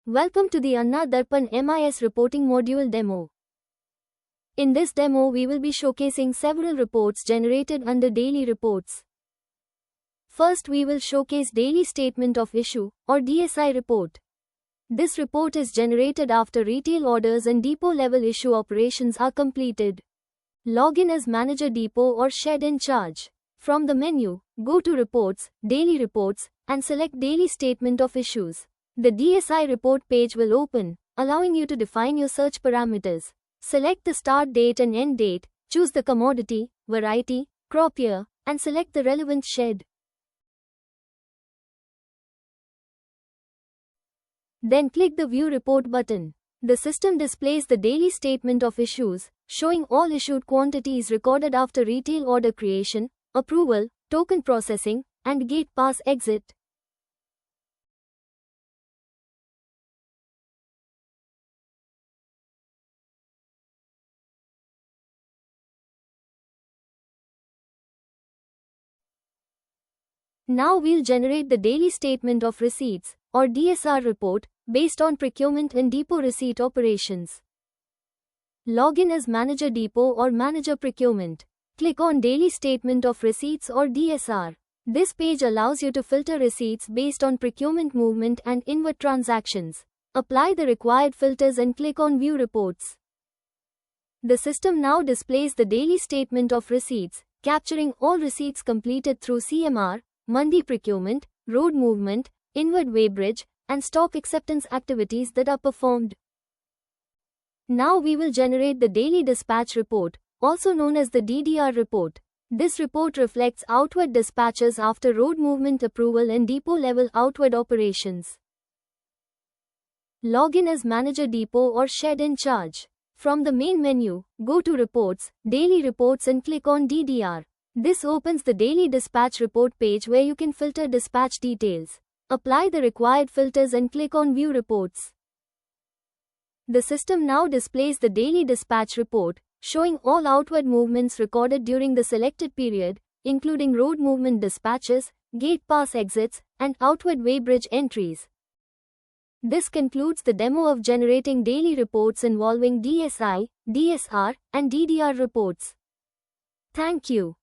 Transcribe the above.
Welcome to the Anna Darpan MIS reporting module demo. In this demo we will be showcasing several reports generated under daily reports. First we will showcase daily statement of issue or DSI report. This report is generated after retail orders and depot level issue operations are completed. Log in as manager depot or shed in charge. From the menu, go to reports, daily reports, and select daily statement of issues. The DSI report page will open, allowing you to define your search parameters. Select the start date and end date, choose the commodity, variety, crop year, and select the relevant shed. Then click the View Report button. The system displays the daily statement of issues, showing all issued quantities recorded after retail order creation, approval, token processing, and gate pass exit. Now we'll generate the daily statement of receipts, or DSR report, based on procurement and depot receipt operations. Log in as Manager Depot or Manager Procurement. Click on Daily Statement of Receipts or DSR. This page allows you to filter receipts based on procurement movement and inward transactions. Apply the required filters and click on View Reports. The system now displays the daily statement of receipts, capturing all receipts completed through CMR, Mandi procurement, road movement, inward weighbridge, and stock acceptance activities that are performed. Now we will generate the Daily Dispatch Report, also known as the DDR report. This report reflects outward dispatches after road movement approval and depot level outward operations. Log in as Manager Depot or Shed in Charge. From the main menu, go to Reports, Daily Reports and click on DDR. This opens the Daily Dispatch Report page where you can filter dispatch details. Apply the required filters and click on View Reports. The system now displays the Daily Dispatch Report, showing all outward movements recorded during the selected period, including road movement dispatches, gate pass exits, and outward weighbridge entries. This concludes the demo of generating daily reports involving DSI, DSR, and DDR reports. Thank you.